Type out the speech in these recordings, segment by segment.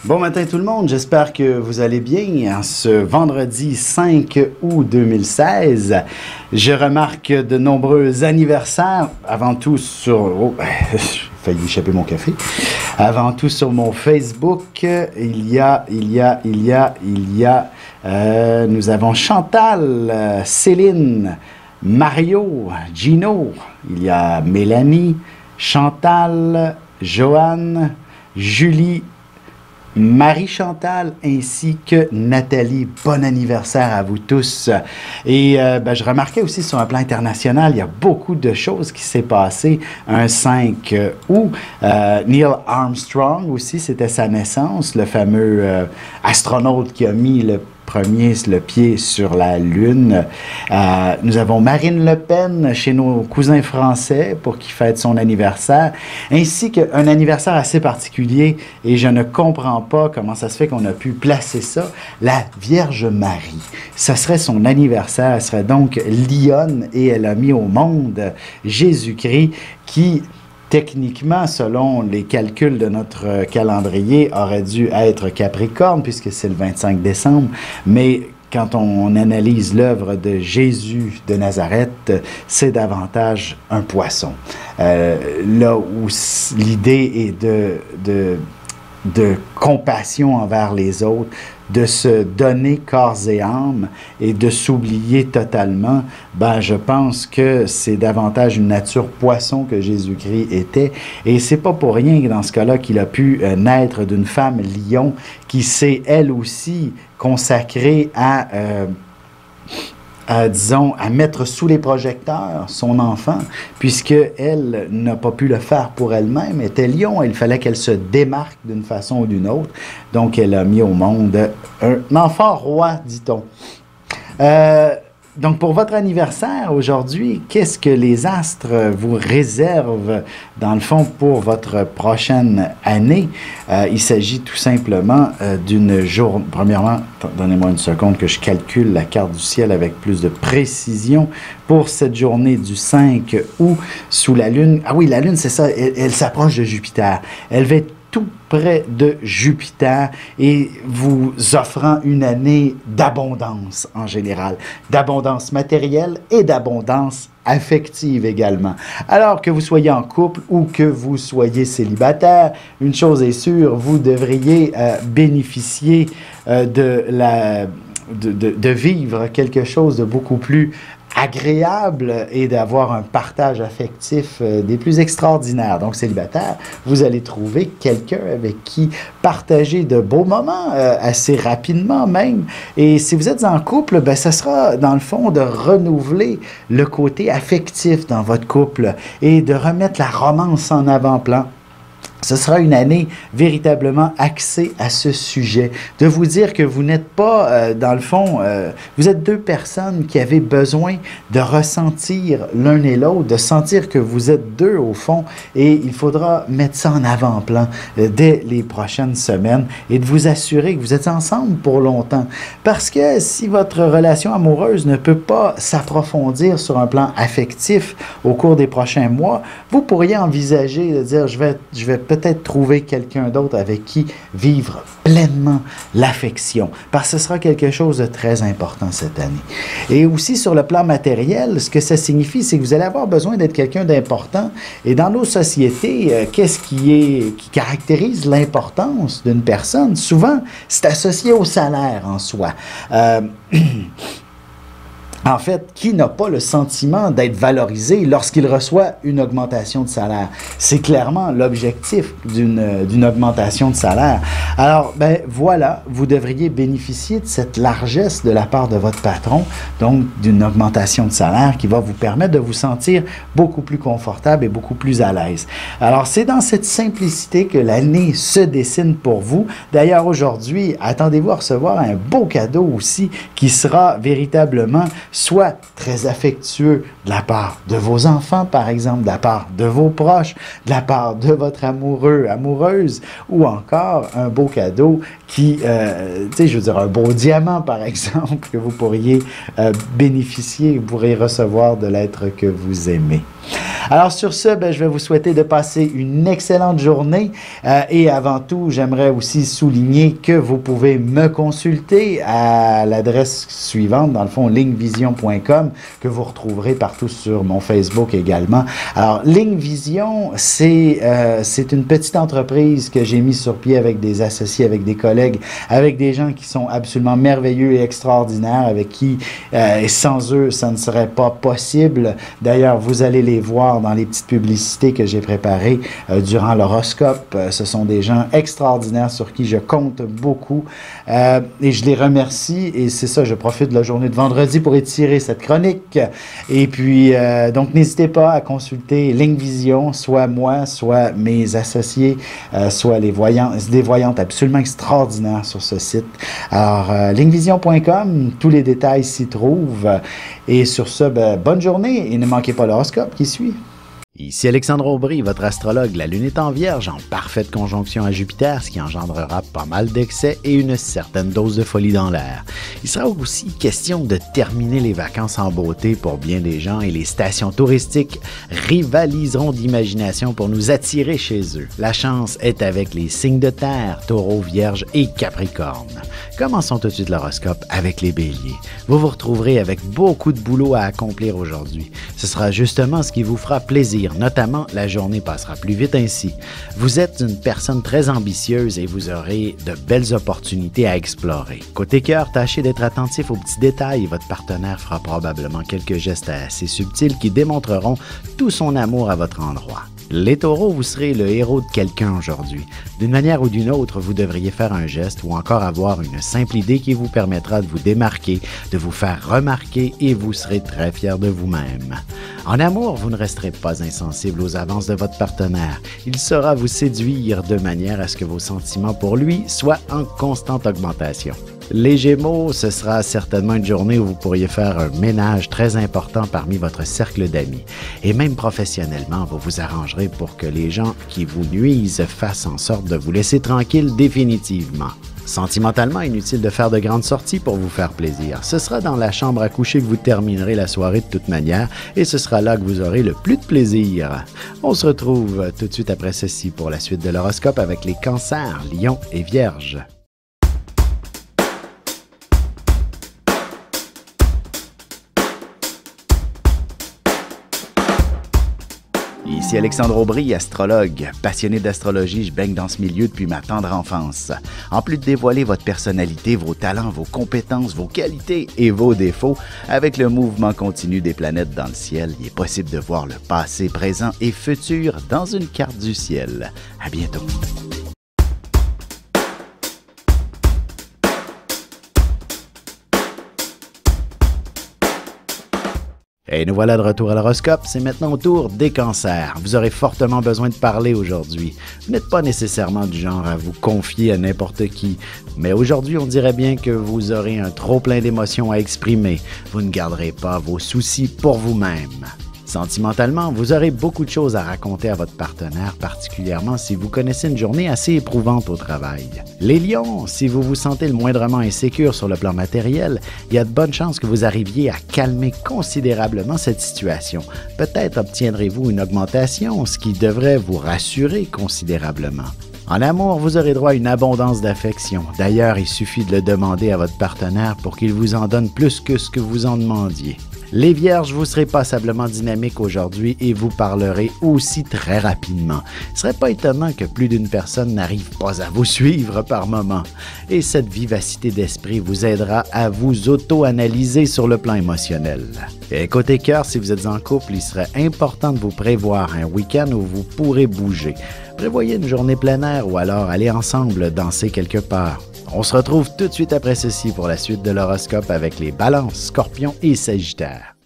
Bon matin tout le monde, j'espère que vous allez bien. En ce vendredi 5 août 2016, je remarque de nombreux anniversaires, avant tout sur... Oh, j'ai failli échapper mon café. Avant tout sur mon Facebook, nous avons Chantal, Céline, Mario, Gino, il y a Mélanie, Chantal, Joanne, Julie, Marie-Chantal ainsi que Nathalie. Bon anniversaire à vous tous. Et je remarquais aussi sur un plan international, il y a beaucoup de choses qui s'est passé un 5 août. Neil Armstrong aussi, c'était sa naissance, le fameux astronaute qui a mis le pied sur la Lune. Nous avons Marine Le Pen chez nos cousins français pour qui fête son anniversaire, ainsi qu'un anniversaire assez particulier, et je ne comprends pas comment ça se fait qu'on a pu placer ça, la Vierge Marie. Ce serait son anniversaire, elle serait donc lionne, et elle a mis au monde Jésus-Christ qui... Techniquement, selon les calculs de notre calendrier, aurait dû être Capricorne, puisque c'est le 25 décembre, mais quand on analyse l'œuvre de Jésus de Nazareth, c'est davantage un poisson. Là où l'idée est de compassion envers les autres, de se donner corps et âme et de s'oublier totalement, je pense que c'est davantage une nature poisson que Jésus-Christ était. Et c'est pas pour rien que dans ce cas-là qu'il a pu naître d'une femme lion qui s'est elle aussi consacrée à mettre sous les projecteurs son enfant, puisqu'elle n'a pas pu le faire pour elle-même, était lion, il fallait qu'elle se démarque d'une façon ou d'une autre. Donc, elle a mis au monde un enfant roi, dit-on. Donc, pour votre anniversaire aujourd'hui, qu'est-ce que les astres vous réservent, dans le fond, pour votre prochaine année? Il s'agit tout simplement d'une journée... Premièrement, donnez-moi une seconde que je calcule la carte du ciel avec plus de précision. Pour cette journée du 5 août, sous la Lune... Ah oui, la Lune, c'est ça, elle s'approche de Jupiter. Elle va être tout près de Jupiter et vous offrant une année d'abondance en général, d'abondance matérielle et d'abondance affective également. Alors que vous soyez en couple ou que vous soyez célibataire, une chose est sûre, vous devriez bénéficier de vivre quelque chose de beaucoup plus agréable et d'avoir un partage affectif des plus extraordinaires. Donc, célibataire, vous allez trouver quelqu'un avec qui partager de beaux moments assez rapidement même. Et si vous êtes en couple, ça sera dans le fond de renouveler le côté affectif dans votre couple et de remettre la romance en avant-plan. Ce sera une année véritablement axée à ce sujet, de vous dire que vous n'êtes pas, dans le fond, vous êtes deux personnes qui avez besoin de ressentir l'un et l'autre, de sentir que vous êtes deux au fond, et il faudra mettre ça en avant-plan dès les prochaines semaines et de vous assurer que vous êtes ensemble pour longtemps. Parce que si votre relation amoureuse ne peut pas s'approfondir sur un plan affectif au cours des prochains mois, vous pourriez envisager de dire, je vais peut-être trouver quelqu'un d'autre avec qui vivre pleinement l'affection, parce que ce sera quelque chose de très important cette année. Et aussi sur le plan matériel, ce que ça signifie, c'est que vous allez avoir besoin d'être quelqu'un d'important. Et dans nos sociétés, qu'est-ce qui caractérise l'importance d'une personne? Souvent, c'est associé au salaire en soi. En fait, qui n'a pas le sentiment d'être valorisé lorsqu'il reçoit une augmentation de salaire? C'est clairement l'objectif d'une augmentation de salaire. Alors, voilà, vous devriez bénéficier de cette largesse de la part de votre patron, donc d'une augmentation de salaire qui va vous permettre de vous sentir beaucoup plus confortable et beaucoup plus à l'aise. Alors, c'est dans cette simplicité que l'année se dessine pour vous. D'ailleurs, aujourd'hui, attendez-vous à recevoir un beau cadeau aussi qui sera véritablement soit très affectueux de la part de vos enfants, par exemple, de la part de vos proches, de la part de votre amoureux, amoureuse, ou encore un beau cadeau qui, tu sais, je veux dire, un beau diamant, par exemple, que vous pourriez bénéficier, vous pourriez recevoir de l'être que vous aimez. Alors sur ce, je vais vous souhaiter de passer une excellente journée et avant tout, j'aimerais aussi souligner que vous pouvez me consulter à l'adresse suivante, dans le fond, linkvision.com, que vous retrouverez partout sur mon Facebook également. Alors, Linkvision, c'est une petite entreprise que j'ai mise sur pied avec des associés, avec des collègues, avec des gens qui sont absolument merveilleux et extraordinaires, avec qui, sans eux, ça ne serait pas possible. D'ailleurs, vous allez les voir dans les petites publicités que j'ai préparées durant l'horoscope. Ce sont des gens extraordinaires sur qui je compte beaucoup et je les remercie. Et c'est ça, je profite de la journée de vendredi pour étirer cette chronique. Et puis, donc, n'hésitez pas à consulter Linkvision, soit moi, soit mes associés, soit des voyantes absolument extraordinaires sur ce site. Alors, linkvision.com, tous les détails s'y trouvent. Et sur ce, bonne journée et ne manquez pas l'horoscope qui suit. Ici Alexandre Aubry, votre astrologue. La Lune est en Vierge, en parfaite conjonction à Jupiter, ce qui engendrera pas mal d'excès et une certaine dose de folie dans l'air. Il sera aussi question de terminer les vacances en beauté pour bien des gens et les stations touristiques rivaliseront d'imagination pour nous attirer chez eux. La chance est avec les signes de terre, Taureau, Vierge et Capricorne. Commençons tout de suite l'horoscope avec les Béliers. Vous vous retrouverez avec beaucoup de boulot à accomplir aujourd'hui. Ce sera justement ce qui vous fera plaisir. Notamment, la journée passera plus vite ainsi. Vous êtes une personne très ambitieuse et vous aurez de belles opportunités à explorer. Côté cœur, tâchez d'être attentif aux petits détails. Votre partenaire fera probablement quelques gestes assez subtils qui démontreront tout son amour à votre endroit. Les taureaux, vous serez le héros de quelqu'un aujourd'hui. D'une manière ou d'une autre, vous devriez faire un geste ou encore avoir une simple idée qui vous permettra de vous démarquer, de vous faire remarquer et vous serez très fier de vous-même. En amour, vous ne resterez pas insensible aux avances de votre partenaire. Il saura vous séduire de manière à ce que vos sentiments pour lui soient en constante augmentation. Les Gémeaux, ce sera certainement une journée où vous pourriez faire un ménage très important parmi votre cercle d'amis. Et même professionnellement, vous vous arrangerez pour que les gens qui vous nuisent fassent en sorte de vous laisser tranquille définitivement. Sentimentalement, inutile de faire de grandes sorties pour vous faire plaisir. Ce sera dans la chambre à coucher que vous terminerez la soirée de toute manière et ce sera là que vous aurez le plus de plaisir. On se retrouve tout de suite après ceci pour la suite de l'horoscope avec les Cancers, Lions et Vierges. Ici Alexandre Aubry, astrologue. Passionné d'astrologie, je baigne dans ce milieu depuis ma tendre enfance. En plus de dévoiler votre personnalité, vos talents, vos compétences, vos qualités et vos défauts, avec le mouvement continu des planètes dans le ciel, il est possible de voir le passé, présent et futur dans une carte du ciel. À bientôt. Et nous voilà de retour à l'horoscope, c'est maintenant au tour des cancers. Vous aurez fortement besoin de parler aujourd'hui. Vous n'êtes pas nécessairement du genre à vous confier à n'importe qui, mais aujourd'hui on dirait bien que vous aurez un trop-plein d'émotions à exprimer. Vous ne garderez pas vos soucis pour vous-même. Sentimentalement, vous aurez beaucoup de choses à raconter à votre partenaire, particulièrement si vous connaissez une journée assez éprouvante au travail. Les lions, si vous vous sentez le moindrement insécure sur le plan matériel, il y a de bonnes chances que vous arriviez à calmer considérablement cette situation. Peut-être obtiendrez-vous une augmentation, ce qui devrait vous rassurer considérablement. En amour, vous aurez droit à une abondance d'affection. D'ailleurs, il suffit de le demander à votre partenaire pour qu'il vous en donne plus que ce que vous en demandiez. Les Vierges, vous serez passablement dynamique aujourd'hui et vous parlerez aussi très rapidement. Il ne serait pas étonnant que plus d'une personne n'arrive pas à vous suivre par moment. Et cette vivacité d'esprit vous aidera à vous auto-analyser sur le plan émotionnel. Et côté cœur, si vous êtes en couple, il serait important de vous prévoir un week-end où vous pourrez bouger. Prévoyez une journée plein air ou alors allez ensemble danser quelque part. On se retrouve tout de suite après ceci pour la suite de l'horoscope avec les Balances, Scorpions et Sagittaires.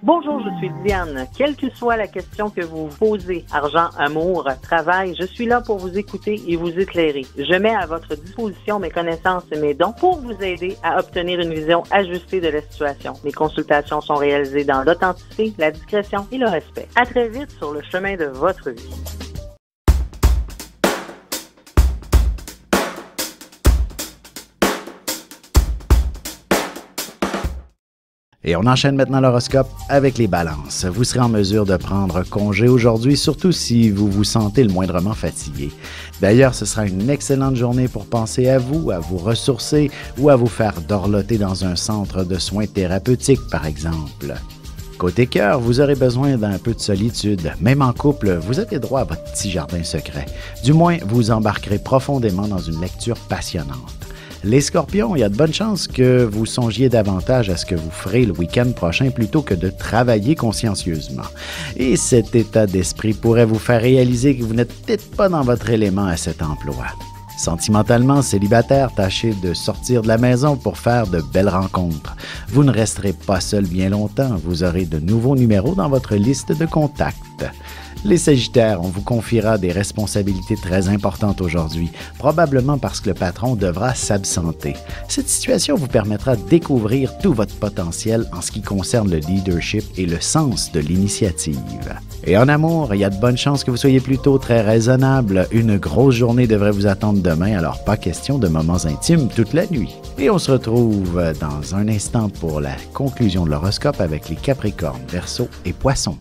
Bonjour Bonjour, je suis Diane. Quelle que soit la question que vous posez, argent, amour, travail, je suis là pour vous écouter et vous éclairer. Je mets à votre disposition mes connaissances et mes dons pour vous aider à obtenir une vision ajustée de la situation. Mes consultations sont réalisées dans l'authenticité, la discrétion et le respect. À très vite sur le chemin de votre vie. Et on enchaîne maintenant l'horoscope avec les balances. Vous serez en mesure de prendre congé aujourd'hui, surtout si vous vous sentez le moindrement fatigué. D'ailleurs, ce sera une excellente journée pour penser à vous ressourcer ou à vous faire dorloter dans un centre de soins thérapeutiques, par exemple. Côté cœur, vous aurez besoin d'un peu de solitude. Même en couple, vous avez droit à votre petit jardin secret. Du moins, vous embarquerez profondément dans une lecture passionnante. Les scorpions, il y a de bonnes chances que vous songiez davantage à ce que vous ferez le week-end prochain plutôt que de travailler consciencieusement. Et cet état d'esprit pourrait vous faire réaliser que vous n'êtes peut-être pas dans votre élément à cet emploi. Sentimentalement célibataire, tâchez de sortir de la maison pour faire de belles rencontres. Vous ne resterez pas seul bien longtemps, vous aurez de nouveaux numéros dans votre liste de contacts. Les Sagittaires, on vous confiera des responsabilités très importantes aujourd'hui, probablement parce que le patron devra s'absenter. Cette situation vous permettra de découvrir tout votre potentiel en ce qui concerne le leadership et le sens de l'initiative. Et en amour, il y a de bonnes chances que vous soyez plutôt très raisonnable. Une grosse journée devrait vous attendre demain, alors pas question de moments intimes toute la nuit. Et on se retrouve dans un instant pour la conclusion de l'horoscope avec les Capricornes, Verseaux et Poissons.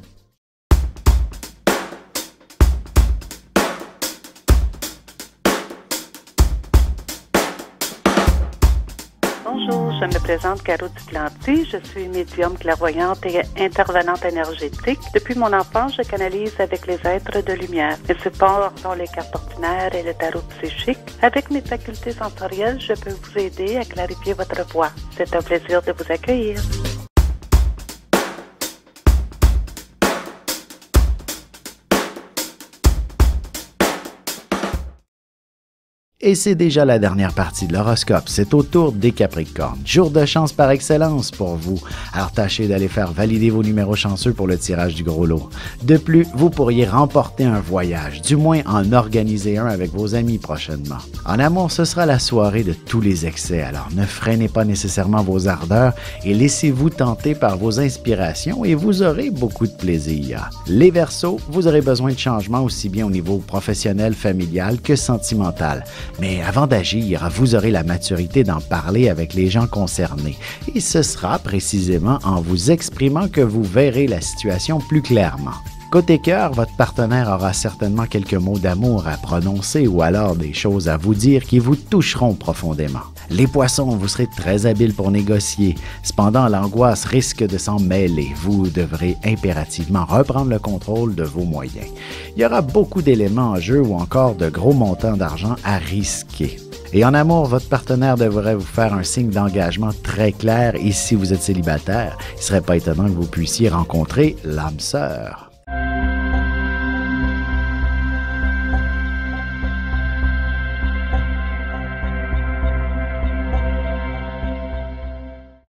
Bonjour, je me présente Caro Duplanty. Je suis médium clairvoyante et intervenante énergétique. Depuis mon enfance, je canalise avec les êtres de lumière. Mes supports sont les cartes ordinaires et le tarot psychique. Avec mes facultés sensorielles, je peux vous aider à clarifier votre voix. C'est un plaisir de vous accueillir. Et c'est déjà la dernière partie de l'horoscope. C'est au tour des Capricornes. Jour de chance par excellence pour vous. Alors tâchez d'aller faire valider vos numéros chanceux pour le tirage du gros lot. De plus, vous pourriez remporter un voyage, du moins en organiser un avec vos amis prochainement. En amour, ce sera la soirée de tous les excès. Alors ne freinez pas nécessairement vos ardeurs et laissez-vous tenter par vos inspirations et vous aurez beaucoup de plaisir. Les Verseaux, vous aurez besoin de changements aussi bien au niveau professionnel, familial que sentimental. Mais avant d'agir, vous aurez la maturité d'en parler avec les gens concernés. Et ce sera précisément en vous exprimant que vous verrez la situation plus clairement. Côté cœur, votre partenaire aura certainement quelques mots d'amour à prononcer ou alors des choses à vous dire qui vous toucheront profondément. Les poissons, vous serez très habiles pour négocier. Cependant, l'angoisse risque de s'en mêler. Vous devrez impérativement reprendre le contrôle de vos moyens. Il y aura beaucoup d'éléments en jeu ou encore de gros montants d'argent à risquer. Et en amour, votre partenaire devrait vous faire un signe d'engagement très clair et si vous êtes célibataire, il ne serait pas étonnant que vous puissiez rencontrer l'âme sœur.